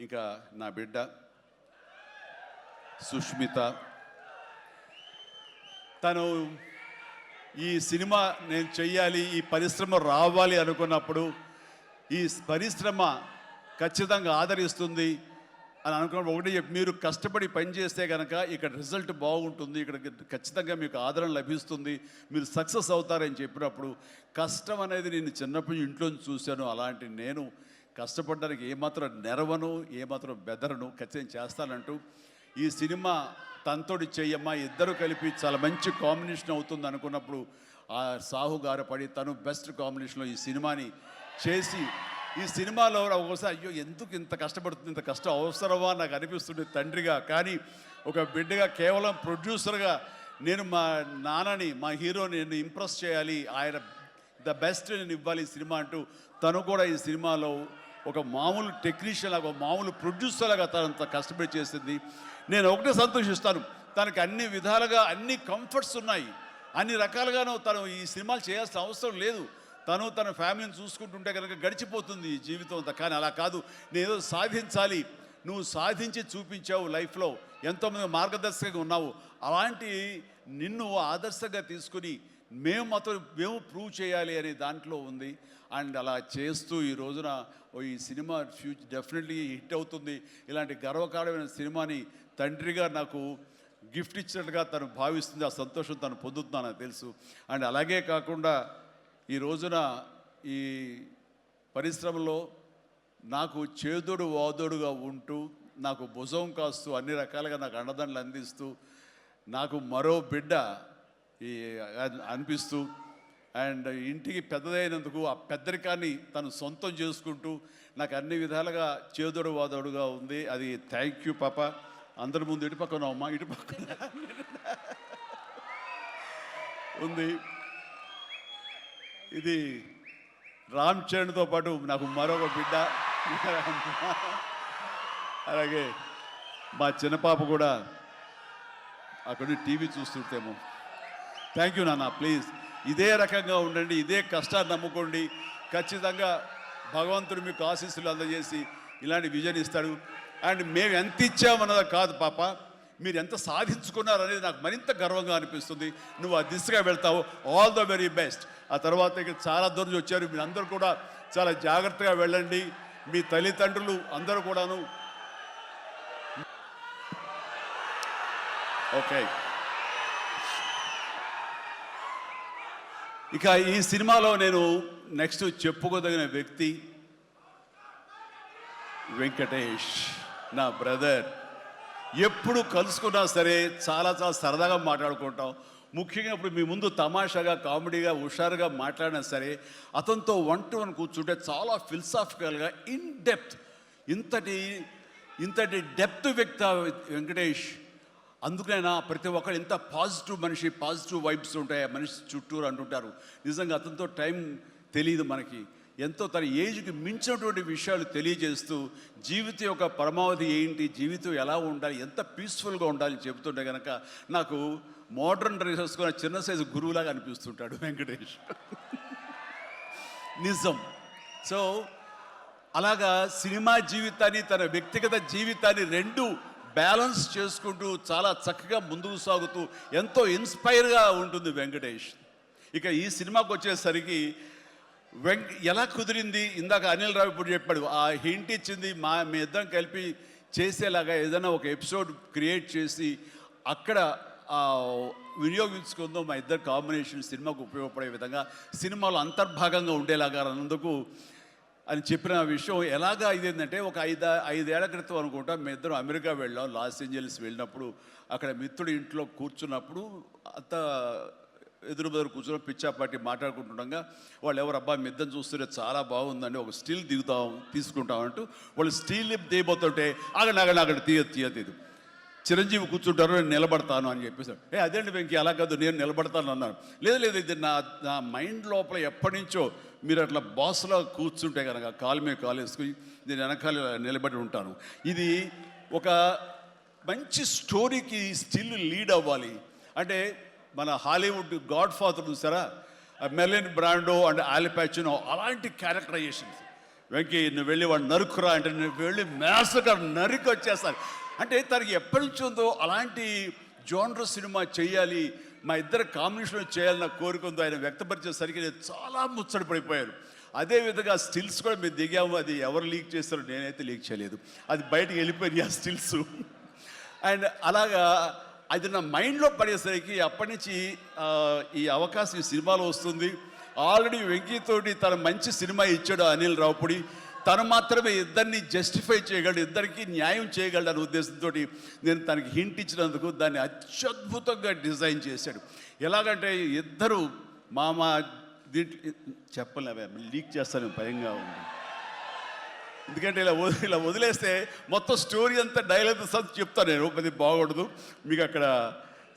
ఇంకా నా బిడ్డ సుష్మిత, తను ఈ సినిమా నేను చెయ్యాలి, ఈ పరిశ్రమ రావాలి అనుకున్నప్పుడు ఈ పరిశ్రమ ఖచ్చితంగా ఆదరిస్తుంది అని అనుకున్నప్పుడు ఒకటి చెప్పి, మీరు కష్టపడి పనిచేస్తే కనుక ఇక్కడ రిజల్ట్ బాగుంటుంది, ఇక్కడ ఖచ్చితంగా మీకు ఆదరణ లభిస్తుంది, మీరు సక్సెస్ అవుతారని చెప్పినప్పుడు కష్టం అనేది నేను చిన్నప్పుడు ఇంట్లో చూశాను. అలాంటి నేను కష్టపడడానికి ఏమాత్రం నెరవను, ఏమాత్రం బెదరను, ఖచ్చితంగా చేస్తానంటూ ఈ సినిమా తనతోటి చెయ్యమ్మా, ఇద్దరు కలిపి చాలా మంచి కాంబినేషన్ అవుతుంది అనుకున్నప్పుడు ఆ సాహు గారు పడి తను బెస్ట్ కాంబినేషన్లో ఈ సినిమాని చేసి, ఈ సినిమాలో ఒకసారి అయ్యో ఎందుకు ఇంత కష్టపడుతుంది, ఇంత కష్టం అవసరమా నాకు అనిపిస్తుంది తండ్రిగా. కానీ ఒక బిడ్డగా కేవలం ప్రొడ్యూసర్గా నేను మా నాన్నని, మా హీరోని నేను ఇంప్రెస్ చేయాలి, ఆయన ద బెస్ట్ నేను ఇవ్వాలి ఈ సినిమా అంటూ తను కూడా ఈ సినిమాలో ఒక మామూలు టెక్నీషియన్ లాగా, మామూలు ప్రొడ్యూసర్ లాగా తనంత కష్టపడి చేసింది. నేను ఒకటే సంతోషిస్తాను, తనకి అన్ని విధాలుగా అన్ని కంఫర్ట్స్ ఉన్నాయి, అన్ని రకాలుగాను తను ఈ సినిమాలు చేయాల్సిన అవసరం లేదు. తను తన ఫ్యామిలీని చూసుకుంటుంటే కనుక గడిచిపోతుంది ఈ జీవితం అంతా. కానీ అలా కాదు, నేనేదో సాధించాలి, నువ్వు సాధించి చూపించావు లైఫ్లో, ఎంతోమంది మార్గదర్శకంగా ఉన్నావు, అలాంటి నిన్ను ఆదర్శంగా తీసుకుని మేము ప్రూవ్ చేయాలి అనే దాంట్లో ఉంది. అండ్ అలా చేస్తూ ఈ రోజున ఈ సినిమా డెఫినెట్లీ హిట్ అవుతుంది. ఇలాంటి గర్వకారణమైన సినిమాని తండ్రిగా నాకు గిఫ్ట్ ఇచ్చినట్టుగా తను భావిస్తుంది, ఆ సంతోషం తను పొందుతున్నానని తెలుసు. అండ్ అలాగే కాకుండా ఈ రోజున ఈ పరిశ్రమలో నాకు చేదోడు వాదోడుగా ఉంటూ, నాకు భుజం కాస్తూ, అన్ని రకాలుగా నాకు అండదండలు అందిస్తూ, నాకు మరో బిడ్డ ఈ అనిపిస్తూ, అండ్ ఇంటికి పెద్దదైనందుకు ఆ పెద్దరికాన్ని తను సొంతం చేసుకుంటూ నాకు అన్ని విధాలుగా చేదోడు వాదోడుగా ఉంది. అది థ్యాంక్ యూ పాప. అందరి ముందు ఇటు పక్కన అమ్మా, ఇటు పక్కన ఉంది. ఇది రామ్ చరణ్తో పాటు నాకు మరొక బిడ్డ, అలాగే మా చిన్న పాప కూడా అక్కడ టీవీ చూస్తుంటేమో. థ్యాంక్ యూ నాన్న, ప్లీజ్ ఇదే రకంగా ఉండండి, ఇదే కష్టాన్ని నమ్ముకోండి, ఖచ్చితంగా భగవంతుడు మీకు ఆశీస్సులు అందజేసి ఇలాంటి విజన్ ఇస్తాడు. అండ్ మేము ఎంత ఇచ్చామన్నది కాదు పాప, మీరు ఎంత సాధించుకున్నారు అనేది నాకు మరింత గర్వంగా అనిపిస్తుంది. నువ్వు ఆ దిశగా వెళ్తావు, ఆల్ ద వెరీ బెస్ట్. ఆ తర్వాత ఇక చాలా దూరం వచ్చారు, మీరు అందరూ కూడా చాలా జాగ్రత్తగా వెళ్ళండి. మీ తల్లిదండ్రులు అందరూ కూడాను ఓకే. ఇక ఈ సినిమాలో నేను నెక్స్ట్ చెప్పుకోదగిన వ్యక్తి వెంకటేష్, నా బ్రదర్. ఎప్పుడు కలుసుకున్నా సరే చాలా చాలా సరదాగా మాట్లాడుకుంటాం. ముఖ్యంగా ఇప్పుడు మీ ముందు తమాషాగా, కామెడీగా, హుషారుగా మాట్లాడినా సరే అతనితో వన్ టు వన్ కూర్చుంటే చాలా ఫిలసాఫికల్గా ఇన్ డెప్త్, ఇంతటి డెప్త్ వ్యక్తి వెంకటేష్. అందుకనైనా ప్రతి ఒక్కరు ఎంత పాజిటివ్ మనిషి, పాజిటివ్ వైబ్స్ ఉంటాయి మనిషి చుట్టూరు అంటుంటారు. నిజంగా అతనితో టైం తెలియదు మనకి, ఎంతో తన ఏజ్కి మించినటువంటి విషయాలు తెలియజేస్తూ జీవితం యొక్క పరమావధి ఏంటి, జీవితం ఎలా ఉండాలి, ఎంత పీస్ఫుల్గా ఉండాలి చెబుతుంటే కనుక నాకు మోడర్న్ డ్రెస్ వేసుకున్న చిన్న సైజు గురువులాగా అనిపిస్తుంటాడు వెంకటేష్. నిజం. సో అలాగా సినిమా జీవితాన్ని, తన వ్యక్తిగత జీవితాన్ని రెండు బ్యాలెన్స్ చేసుకుంటూ చాలా చక్కగా ముందుకు సాగుతూ ఎంతో ఇన్స్పైర్గా ఉంటుంది వెంకటేష్. ఇక ఈ సినిమాకి వచ్చేసరికి ఎలా కుదిరింది, ఇందాక అనిల్ రావు ఇప్పుడు చెప్పాడు, ఆ హింట్ ఇచ్చింది మీ ఇద్దరం కలిపి చేసేలాగా ఏదైనా ఒక ఎపిసోడ్ క్రియేట్ చేసి అక్కడ వినియోగించుకుందాం, మా ఇద్దరు కాంబినేషన్ సినిమాకు ఉపయోగపడే విధంగా సినిమాలో అంతర్భాగంగా ఉండేలాగా అన్నందుకు అని చెప్పిన విషయం. ఎలాగా ఇదేంటంటే ఒక ఐదేళ్ల క్రితం అనుకుంటా మీ ఇద్దరం అమెరికా వెళ్ళాం, లాస్ ఏంజల్స్ వెళ్ళినప్పుడు అక్కడ మిత్రుడి ఇంట్లో కూర్చున్నప్పుడు అంత ఎదురు కూర్చొని పిచ్చాపాటి మాట్లాడుకుంటుండగా వాళ్ళు ఎవరు అబ్బా మీ ఇద్దరు చూస్తుంటే చాలా బాగుందండి, ఒక స్టిల్ తీసుకుంటామంటూ వాళ్ళు స్టిల్ తీయబోతుంటే అక్కడ తీయదు. చిరంజీవి కూర్చుంటారు, నేను నిలబడతాను అని చెప్పేసాడు. అదేంటి వెంకీ అలా కాదు, నేను నిలబడతాను అన్నాను. లేదు ఇది నా మైండ్ లోపల ఎప్పటి నుంచో మీరు అట్లా బాస్లో కూర్చుంటే కనుక కాలు మీద కాలు వేసుకుని నేను వెనకాల నిలబడి ఉంటాను. ఇది ఒక మంచి స్టోరీకి స్టిల్ లీడ్ అవ్వాలి అంటే మన హాలీవుడ్ గాడ్ ఫాదర్ చూసారా, మెర్లిన్ బ్రాండో అండ్ ఆల్ పచినో, అలాంటి క్యారెక్టరైజేషన్స్ వెంకీ నువ్వు వెళ్ళి వాడు నరుకురా అంటే నువ్వు వెళ్ళి మ్యాస్గా నరికి వచ్చేస్తాను అంటే తనకి ఎప్పటి నుంచి ఉందో అలాంటి జోనర్ సినిమా చేయాలి, మా ఇద్దరు కాంబినేషన్లో చేయాలన్న కోరిక ఉందో ఆయన వ్యక్తపరిచేసరికి నేను చాలా ముచ్చట పడిపోయాను. అదేవిధంగా స్టిల్స్ కూడా మేము దిగాము, అది ఎవరు లీక్ చేస్తారో నేనైతే లీక్ చేయలేదు, అది బయటకు వెళ్ళిపోయింది ఆ స్టిల్స్. అండ్ అలాగా అది నా మైండ్లో పడేసరికి అప్పటి నుంచి ఈ అవకాశం ఈ సినిమాలో వస్తుంది. ఆల్రెడీ వెంకీతోటి తన మంచి సినిమా ఇచ్చాడు అనిల్ రావుపూడి, తను మాత్రమే ఇద్దరిని జస్టిఫై చేయగలడు, ఇద్దరికి న్యాయం చేయగలడు అనే ఉద్దేశంతో నేను తనకి హింట్ ఇచ్చినందుకు దాన్ని అత్యద్భుతంగా డిజైన్ చేశాడు. ఎలాగంటే ఇద్దరు మామ దీంట్లో చెప్పలేవే లీక్ చేస్తాను భయంగా ఉంది, ఎందుకంటే ఇలా వదిలేస్తే మొత్తం స్టోరీ అంతా డైలాగ్ చెప్తాను నేను, అది బాగుండదు, మీకు అక్కడ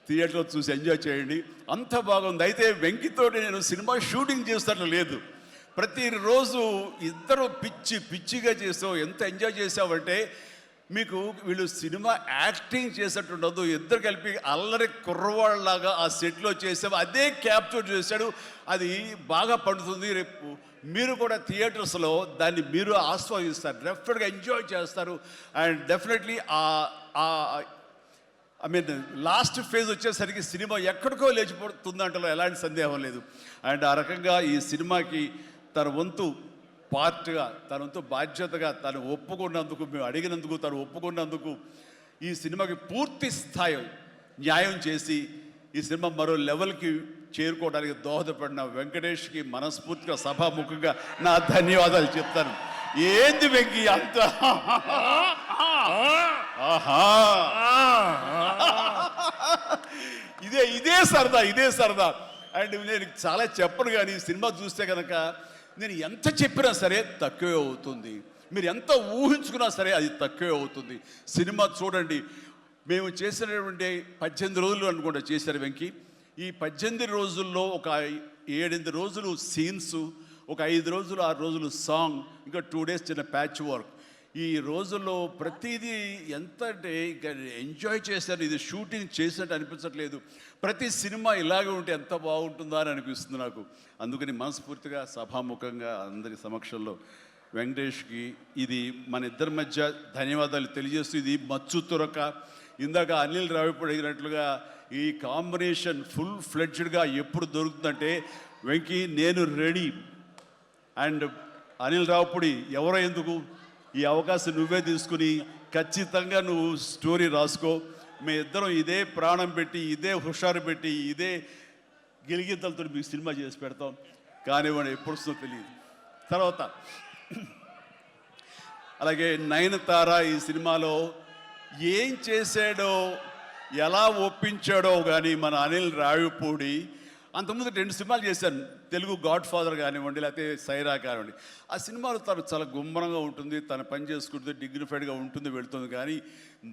థియేటర్లో చూసి ఎంజాయ్ చేయండి, అంత బాగుంది. అయితే వెంకితోటి నేను సినిమా షూటింగ్ చేస్తాను లేదు, ప్రతిరోజు ఇద్దరు పిచ్చిగా చేసావు, ఎంత ఎంజాయ్ చేసావంటే మీకు వీళ్ళు సినిమా యాక్టింగ్ చేసేట్టు ఉండదు, ఇద్దరు కలిపి అల్లరి కుర్రవాళ్ళలాగా ఆ సెట్లో చేసావు, అదే క్యాప్చర్ చేశాడు, అది బాగా పండుతుంది. రేపు మీరు కూడా థియేటర్స్లో దాన్ని మీరు ఆస్వాదిస్తారు, డెఫినెట్గా ఎంజాయ్ చేస్తారు. And definitely I mean last phase వచ్చేసరికి సినిమా ఎక్కడికో లేచిపోతుందంటలో ఎలాంటి సందేహం లేదు. అండ్ ఆ రకంగా ఈ సినిమాకి తన వంతు పార్ట్గా, తన వంతు బాధ్యతగా తను ఒప్పుకున్నందుకు, మేము అడిగినందుకు తను ఒప్పుకున్నందుకు, ఈ సినిమాకి పూర్తి స్థాయి న్యాయం చేసి ఈ సినిమా మరో లెవెల్కి చేరుకోవడానికి దోహదపడిన వెంకటేష్కి మనస్ఫూర్తిగా సభాముఖంగా నా ధన్యవాదాలు చెప్తాను. ఏంది వెంకీ అంత ఇదే సరదా. అండ్ నేను చాలా చెప్పను, కానీ సినిమా చూస్తే కనుక నేను ఎంత చెప్పినా సరే తక్కువే అవుతుంది, మీరు ఎంత ఊహించుకున్నా సరే అది తక్కువే అవుతుంది. సినిమా చూడండి, మేము చేసినటువంటి 18 రోజులు అనుకుంటా చేశారు వెంకీ. ఈ 18 రోజుల్లో ఒక 7-8 రోజులు సీన్స్, ఒక 5 రోజులు 6 రోజులు సాంగ్, ఇంకా 2 days చిన్న ప్యాచ్ వర్క్. ఈ రోజుల్లో ప్రతిదీ ఎంత అంటే ఇంకా ఎంజాయ్ చేశాను, ఇది షూటింగ్ చేసినట్టు అనిపించట్లేదు. ప్రతి సినిమా ఇలాగే ఉంటే ఎంత బాగుంటుందా అని అనిపిస్తుంది నాకు. అందుకని మనస్ఫూర్తిగా సభాముఖంగా అందరి సమక్షంలో వెంకటేష్కి ఇది మన ఇద్దరి మధ్య ధన్యవాదాలు తెలియజేస్తూ, ఇది మచ్చు తురక. ఇందాక అనిల్ రావిపూడి అడిగినట్లుగా ఈ కాంబినేషన్ ఫుల్ ఫ్లెడ్జ్డ్గా ఎప్పుడు దొరుకుతుందంటే వెంకీ నేను రెడీ. అండ్ అనిల్ రావిపూడి ఎవరో ఎందుకు, ఈ అవకాశం నువ్వే తీసుకుని ఖచ్చితంగా నువ్వు స్టోరీ రాసుకో, మీ ఇద్దరం ఇదే ప్రాణం పెట్టి, ఇదే హుషారు పెట్టి, ఇదే గిలిగిద్దలతో మీకు సినిమా చేసి పెడతాం. కానివ్వండి, ఎప్పుడు వస్తుందో తెలియదు. తర్వాత అలాగే నయనతార ఈ సినిమాలో ఏం చేశాడో, ఎలా ఒప్పించాడో కానీ మన అనిల్ రావిపూడి. అంతకుముందు 2 సినిమాలు చేశాను, తెలుగు గాడ్ ఫాదర్ కానివ్వండి, లేకపోతే సైరా కానివ్వండి. ఆ సినిమాలో తను చాలా గుమ్మరంగా ఉంటుంది, తన పని చేసుకుంటుంది, డిగ్నిఫైడ్గా ఉంటుంది, వెళుతుంది. కానీ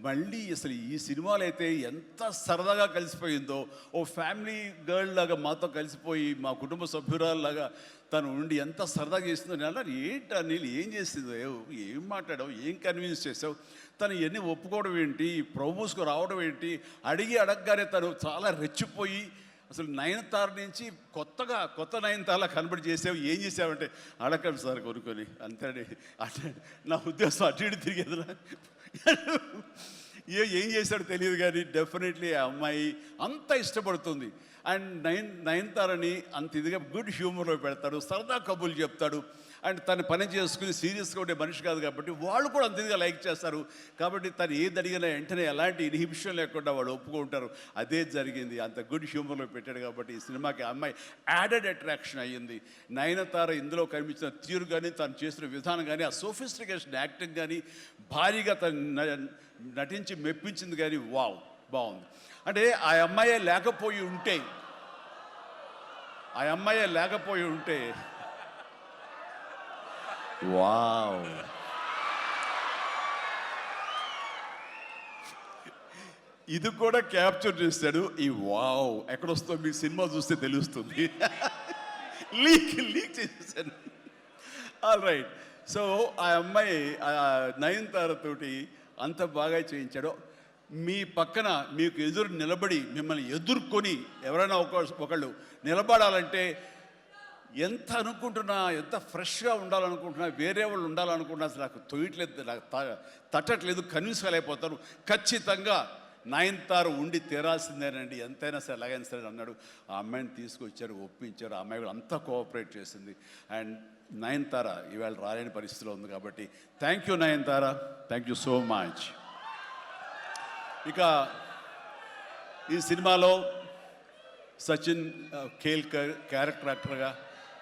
మళ్ళీ అసలు ఈ సినిమాలో అయితే ఎంత సరదాగా కలిసిపోయిందో, ఓ ఫ్యామిలీ గర్ల్ లాగా మాతో కలిసిపోయి మా కుటుంబ సభ్యురాల్లాగా తను ఉండి ఎంత సరదాగా చేసిందో. నేను అన్నారు, ఏంటి అనిల్ ఏం చేసిందో, ఏం మాట్లాడావు, ఏం కన్విన్స్ చేసావు, తను ఇవన్నీ ఒప్పుకోవడం ఏంటి, ప్రపోజ్కు రావడం ఏంటి, అడగగానే తను చాలా రెచ్చిపోయి అసలు నయనతార నుంచి కొత్త నయనతారలా కనబడి చేసావు, ఏం చేసావంటే అడగండి సార్ కొనుక్కొని అంతే. అంటే నా ఉద్దేశం అటు ఇటు తిరిగేదిరా, ఏం చేశాడో తెలియదు, కానీ డెఫినెట్లీ ఆ అమ్మాయి అంత ఇష్టపడుతుంది. అండ్ నయనతారని అంత ఇదిగా గుడ్ హ్యూమర్లో పెడతాడు, సరదా కబుర్లు చెప్తాడు. అండ్ తను పని చేసుకుని సీరియస్గా ఉండే మనిషి కాదు కాబట్టి వాళ్ళు కూడా అంత ఇదిగా లైక్ చేస్తారు. కాబట్టి తను ఏది అడిగినా వెంటనే ఎలాంటి ఇన్హిబిషన్ లేకుండా వాళ్ళు ఒప్పుకుంటారు. అదే జరిగింది, అంత గుడ్ హ్యూమర్లో పెట్టాడు కాబట్టి ఈ సినిమాకి అమ్మాయి యాడెడ్ అట్రాక్షన్ అయ్యింది. నయనతార ఇందులో కనిపించిన తీరు కానీ, తను చేసిన విధానం కానీ, ఆ సోఫిస్టికేషన్ యాక్టింగ్ కానీ, భారీగా తను నటించి మెప్పించింది కానీ వావ్ బాగుంది. అంటే ఆ అమ్మాయే లేకపోయి ఉంటే వావ్, ఇది కూడా క్యాప్చర్ చేస్తాడు. ఈ వావ్ ఎక్కడొస్తుందో మీకు సినిమా చూస్తే తెలుస్తుంది. లీక్ చేసేసాను. All right. సో ఆ అమ్మాయి నయనతారతోటి అంత బాగా చేయించాడు. మీ పక్కన మీకు ఎదురు నిలబడి మిమ్మల్ని ఎదుర్కొని ఎవరైనా ఒకళ్ళు నిలబడాలంటే ఎంత అనుకుంటున్నా, ఎంత ఫ్రెష్గా ఉండాలనుకుంటున్నా, వేరే వాళ్ళు ఉండాలనుకుంటున్నా, అసలు నాకు తొయ్యట్లేదు, నాకు తట్టట్లేదు, కన్విన్స్ అయిపోతాను. ఖచ్చితంగా నయనతార ఉండి తీరాల్సిందేనండి, ఎంతైనా సరే ఎలాగైనా సరే అన్నాడు. ఆ అమ్మాయిని తీసుకొచ్చారు, ఒప్పించారు. ఆ అమ్మాయి కూడా అంతా కోఆపరేట్ చేసింది. అండ్ నయనతార ఇవాళ రాలేని పరిస్థితిలో ఉంది. కాబట్టి thank you Nayanthara, thank you so much. ఇక ఈ సినిమాలో సచిన్ ఖేల్ క్యారెక్టర్ యాక్టర్గా